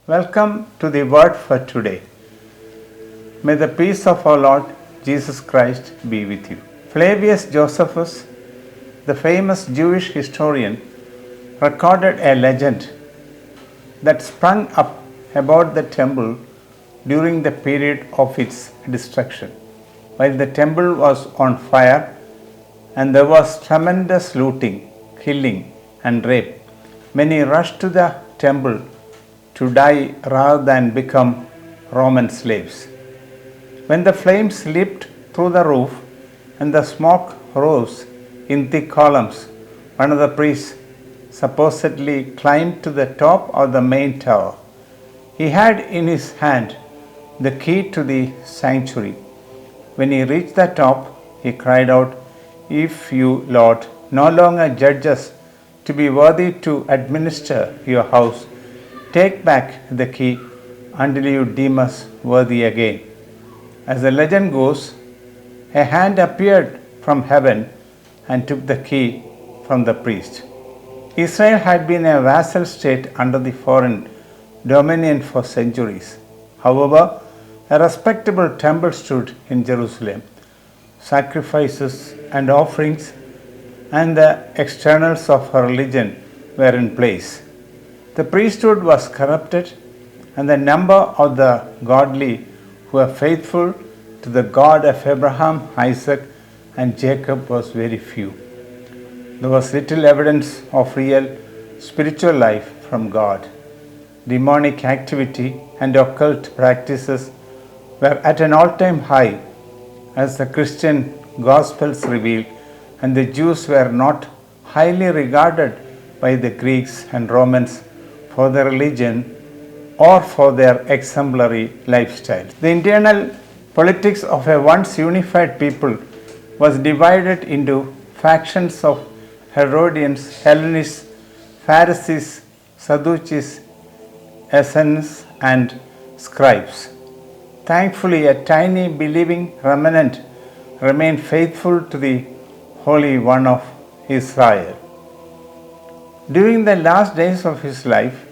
Welcome to the word for today. May the peace of our Lord Jesus Christ be with you. Flavius Josephus, the famous Jewish historian, recorded a legend that sprung up about the temple during the period of its destruction. While the temple was on fire and there was tremendous looting, killing, and rape, many rushed to the temple to die rather than become Roman slaves. When the flames leaped through the roof and the smoke rose in thick columns, one of the priests supposedly climbed to the top of the main tower. He had in his hand the key to the sanctuary. When he reached the top, he cried out, "If you, Lord, no longer judge us to be worthy to administer your house, take back the key until you deem us worthy again." As the legend goes, a hand appeared from heaven and took the key from the priest. Israel had been a vassal state under the foreign dominion for centuries. However, a respectable temple stood in Jerusalem. Sacrifices and offerings and the externals of her religion were in place. The priesthood was corrupted, and the number of the godly who were faithful to the God of Abraham, Isaac, and Jacob was very few. There was little evidence of real spiritual life from God. Demonic activity and occult practices were at an all-time high, as the Christian Gospels reveal, and the Jews were not highly regarded by the Greeks and Romans for their religion or for their exemplary lifestyle. The internal politics of a once unified people was divided into factions of Herodians, Hellenists, Pharisees, Sadducees, Essenes, and scribes. Thankfully, a tiny believing remnant remained faithful to the Holy One of Israel. During the last days of his life,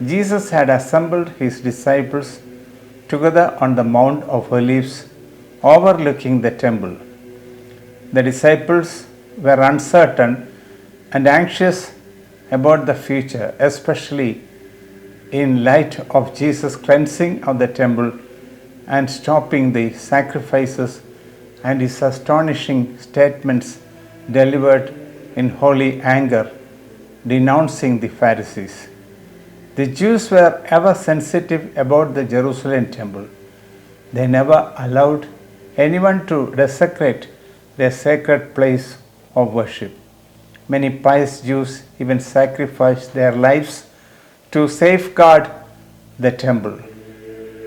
Jesus had assembled his disciples together on the Mount of Olives overlooking the temple. The disciples were uncertain and anxious about the future, especially in light of Jesus' cleansing of the temple and stopping the sacrifices and his astonishing statements delivered in holy anger, denouncing the Pharisees. The Jews were ever sensitive about the Jerusalem temple. They never allowed anyone to desecrate their sacred place of worship. Many pious Jews even sacrificed their lives to safeguard the temple.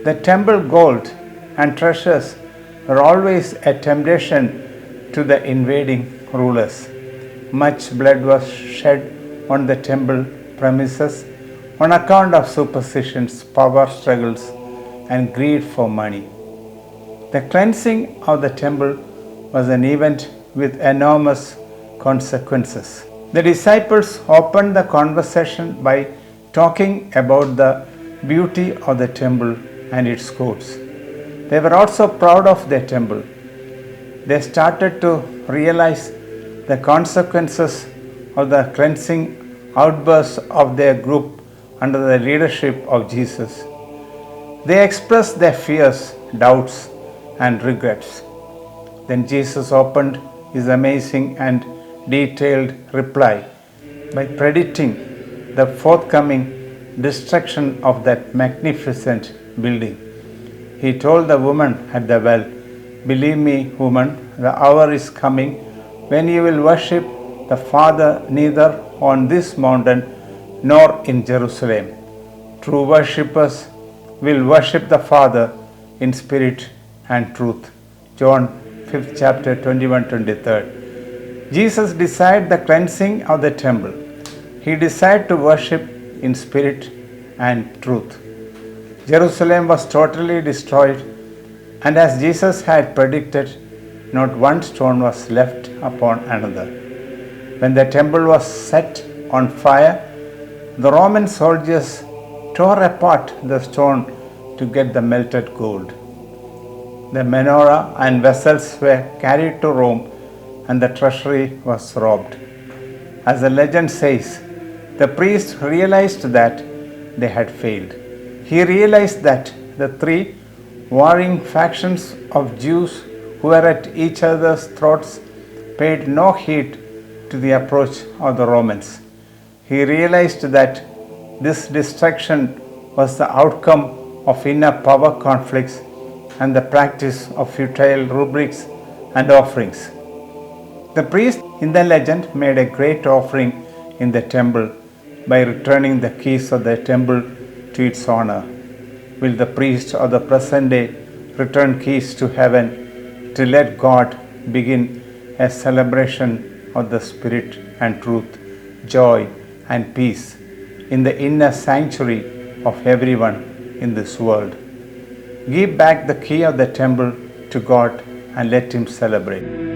The temple gold and treasures were always a temptation to the invading rulers. Much blood was shed on the temple premises on account of superstitions, power struggles, and greed for money. The cleansing of the temple was an event with enormous consequences. The disciples opened the conversation by talking about the beauty of the temple and its courts. They were also proud of their temple. They started to realize the consequences of the cleansing outbursts of their group under the leadership of Jesus. They expressed their fears, doubts, and regrets. Then Jesus opened his amazing and detailed reply by predicting the forthcoming destruction of that magnificent building. He told the woman at the well, "Believe me, woman, the hour is coming when you will worship the Father neither on this mountain nor in Jerusalem. True worshippers will worship the Father in spirit and truth." John 5th chapter 21-23. Jesus desired the cleansing of the temple. He desired to worship in spirit and truth. Jerusalem was totally destroyed, and as Jesus had predicted, not one stone was left upon another. When the temple was set on fire, the Roman soldiers tore apart the stone to get the melted gold. The menorah and vessels were carried to Rome, and the treasury was robbed. As the legend says, the priest realized that they had failed. He realized that the three warring factions of Jews who were at each other's throats paid no heed to the approach of the Romans. He realized that this destruction was the outcome of inner power conflicts and the practice of futile rubrics and offerings. The priest in the legend made a great offering in the temple by returning the keys of the temple to its owner. Will the priest of the present day return keys to heaven to let God begin a celebration of the Spirit and truth, joy and peace in the inner sanctuary of everyone in this world? Give back the key of the temple to God and let Him celebrate.